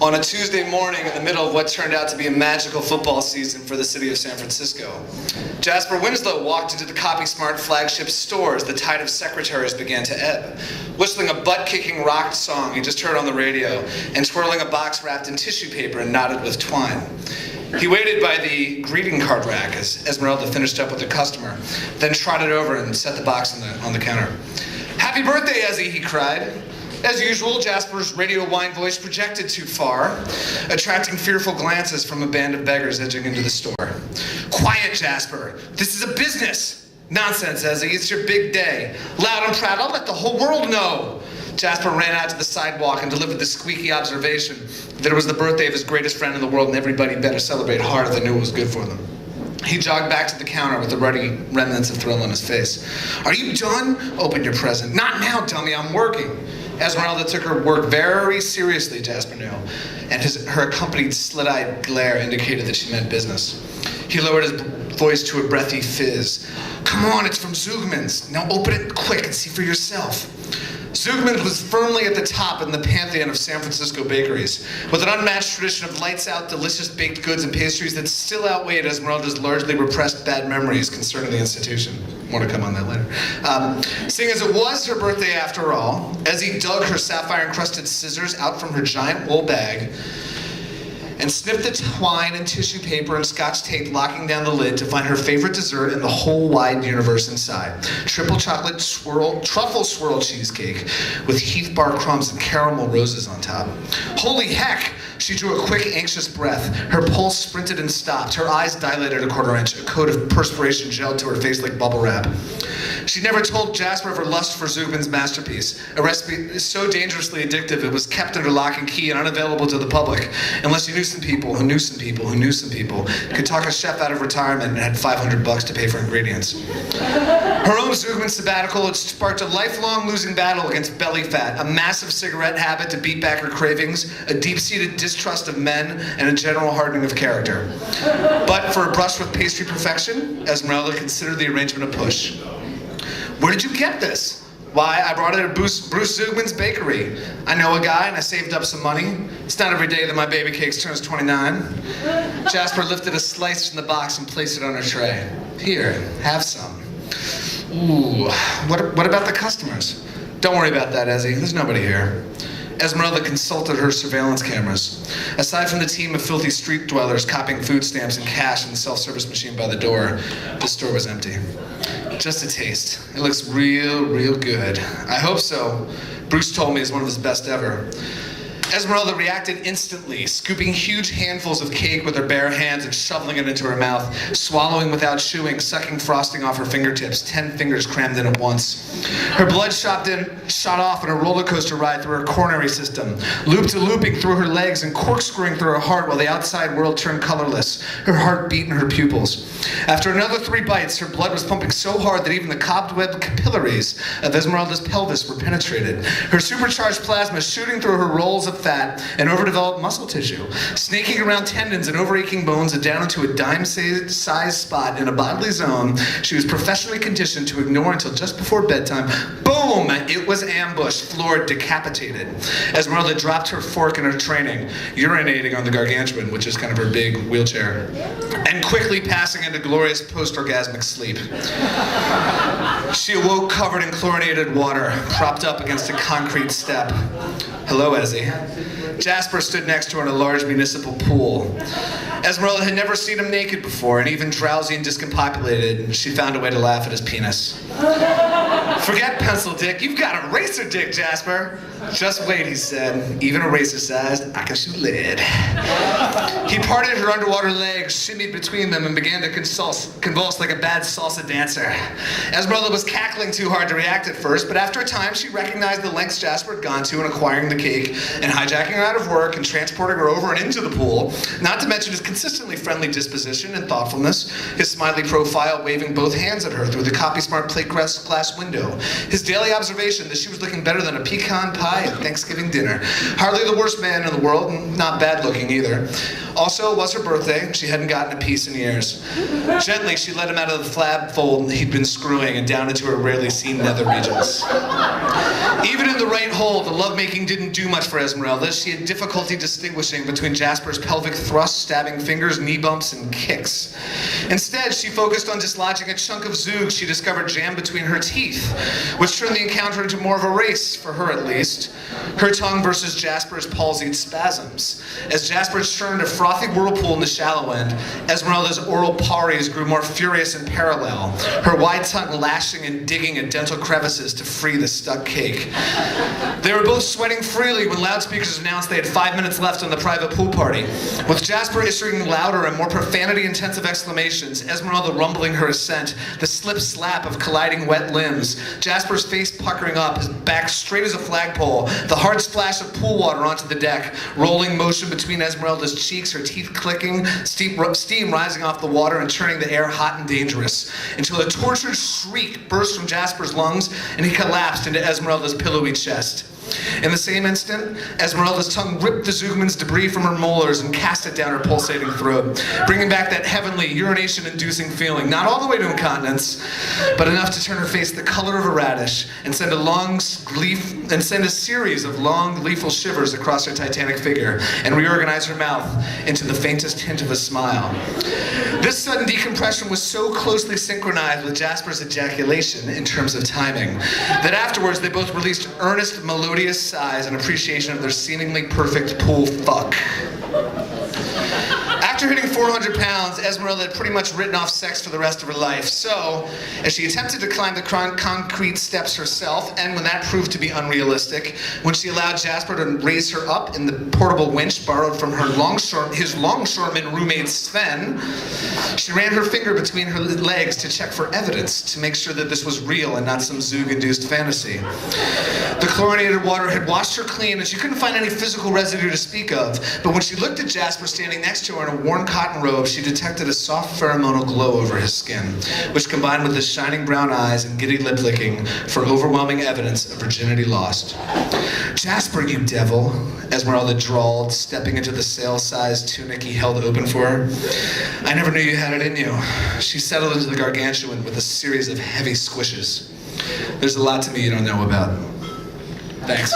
on a Tuesday morning in the middle of what turned out to be a magical football season for the city of San Francisco. Jasper Winslow walked into the CopySmart flagship store as the tide of secretaries began to ebb, whistling a butt-kicking rock song he just heard on the radio and twirling a box wrapped in tissue paper and knotted with twine. He waited by the greeting card rack as Esmeralda finished up with the customer, then trotted over and set the box on the counter. "Happy birthday, Ezzy," he cried. As usual, Jasper's radio wine voice projected too far, attracting fearful glances from a band of beggars edging into the store. "Quiet, Jasper. This is a business." "Nonsense, Ezzy. It's your big day. Loud and proud. I'll let the whole world know." Jasper ran out to the sidewalk and delivered the squeaky observation that it was the birthday of his greatest friend in the world and everybody better celebrate hard if they knew it was good for them. He jogged back to the counter with the ruddy remnants of thrill on his face. "Are you done? Open your present." "Not now, dummy. I'm working." Esmeralda took her work very seriously, Jasper knew, and her accompanied slit-eyed glare indicated that she meant business. He lowered his voice to a breathy fizz. "Come on, it's from Zugman's. Now open it quick and see for yourself." Zugman's was firmly at the top in the pantheon of San Francisco bakeries, with an unmatched tradition of lights-out, delicious baked goods and pastries that still outweighed Esmeralda's largely repressed bad memories concerning the institution. More to come on that later. Seeing as it was her birthday after all, Ezzy dug her sapphire-encrusted scissors out from her giant wool bag and sniffed the twine and tissue paper and scotch tape locking down the lid to find her favorite dessert in the whole wide universe inside. Triple chocolate truffle swirl cheesecake with Heath bar crumbs and caramel roses on top. Holy heck! She drew a quick, anxious breath. Her pulse sprinted and stopped. Her eyes dilated a quarter inch. A coat of perspiration gelled to her face like bubble wrap. She never told Jasper of her lust for Zugman's masterpiece, a recipe so dangerously addictive it was kept under lock and key and unavailable to the public, unless you knew some people who knew some people who knew some people, could talk a chef out of retirement and had $500 to pay for ingredients. Her own Zugman sabbatical had sparked a lifelong losing battle against belly fat, a massive cigarette habit to beat back her cravings, a deep-seated distrust of men, and a general hardening of character. But for a brush with pastry perfection, Esmeralda considered the arrangement a push. "Where did you get this?" "Why, I brought it at Bruce Zugman's bakery. I know a guy and I saved up some money. It's not every day that my baby cakes turns 29. Jasper lifted a slice from the box and placed it on her tray. "Here, have some." "Ooh, what about the customers?" "Don't worry about that, Ezzy. There's nobody here." Esmeralda consulted her surveillance cameras. Aside from the team of filthy street dwellers copying food stamps and cash in the self-service machine by the door, the store was empty. "Just a taste. It looks real good." "I hope so. Bruce told me it's one of his best ever." Esmeralda reacted instantly, scooping huge handfuls of cake with her bare hands and shoveling it into her mouth, swallowing without chewing, sucking frosting off her fingertips, 10 fingers crammed in at once. Her blood shot off in a roller coaster ride through her coronary system, loop-to-looping through her legs and corkscrewing through her heart while the outside world turned colorless, her heart beat in her pupils. After another 3 bites, her blood was pumping so hard that even the cobweb capillaries of Esmeralda's pelvis were penetrated, her supercharged plasma shooting through her rolls of fat and overdeveloped muscle tissue, snaking around tendons and overaching bones and down into a dime-sized spot in a bodily zone she was professionally conditioned to ignore until just before bedtime. Boom! It was ambushed, floored, decapitated. Esmeralda dropped her fork in her training, urinating on the gargantuan, which is kind of her big wheelchair, and quickly passing into glorious post-orgasmic sleep. She awoke covered in chlorinated water, propped up against a concrete step. "Hello, Ezzy." Jasper stood next to her in a large municipal pool. Esmeralda had never seen him naked before, and even drowsy and discombobulated, she found a way to laugh at his penis. "Forget pencil dick, you've got a racer dick, Jasper." "Just wait," he said. "Even a racer-sized, I can shoot lead." He parted her underwater legs, shimmied between them, and began to convulse like a bad salsa dancer. Esmeralda was cackling too hard to react at first, but after a time she recognized the lengths Jasper had gone to in acquiring the cake and hijacking her out of work and transporting her over and into the pool, not to mention his consistently friendly disposition and thoughtfulness, his smiley profile waving both hands at her through the CopySmart plate glass window, his daily observation that she was looking better than a pecan pie at Thanksgiving dinner. Hardly the worst man in the world, and not bad looking either. Also, it was her birthday. She hadn't gotten a piece in years. Gently, she led him out of the flab fold he'd been screwing and down into her rarely seen nether regions. Even in the right hole, the lovemaking didn't do much for Esmeralda. She had difficulty distinguishing between Jasper's pelvic thrusts, stabbing fingers, knee bumps, and kicks. Instead, she focused on dislodging a chunk of zoog she discovered jammed between her teeth, which turned the encounter into more of a race, for her at least. Her tongue versus Jasper's palsied spasms. As Jasper churned a frothy whirlpool in the shallow end, Esmeralda's oral pares grew more furious and parallel, her wide tongue lashing and digging at dental crevices to free the stuck cake. They were both sweating freely when loudspeakers announced they had 5 minutes left on the private pool party. With Jasper issuing louder and more profanity-intensive exclamations, Esmeralda rumbling her assent, the slip-slap of colliding wet limbs, Jasper's face puckering up, his back straight as a flagpole, the hard splash of pool water onto the deck, rolling motion between Esmeralda's cheeks, her teeth clicking, steam rising off the water and turning the air hot and dangerous, until a tortured shriek burst from Jasper's lungs and he collapsed into Esmeralda's pillowy chest. In the same instant, Esmeralda's tongue ripped the Zoogman's debris from her molars and cast it down her pulsating throat, bringing back that heavenly, urination-inducing feeling, not all the way to incontinence, but enough to turn her face the color of a radish and send a series of long, gleeful shivers across her titanic figure and reorganize her mouth into the faintest hint of a smile. This sudden decompression was so closely synchronized with Jasper's ejaculation in terms of timing that afterwards they both released earnest, melodious sighs in appreciation of their seemingly perfect pool fuck. After hitting 400 pounds, Esmeralda had pretty much written off sex for the rest of her life. So, as she attempted to climb the concrete steps herself, and when that proved to be unrealistic, when she allowed Jasper to raise her up in the portable winch borrowed from his longshoreman roommate Sven, she ran her finger between her legs to check for evidence, to make sure that this was real and not some Zoog-induced fantasy. The chlorinated water had washed her clean, and she couldn't find any physical residue to speak of, but when she looked at Jasper standing next to her in a worn cotton robe, she detected a soft pheromonal glow over his skin, which combined with his shining brown eyes and giddy lip licking for overwhelming evidence of virginity lost. "Jasper, you devil," Esmeralda drawled, stepping into the sail-sized tunic he held open for her. "I never knew you had it in you." She settled into the gargantuan with a series of heavy squishes. "There's a lot to me you don't know about." Thanks.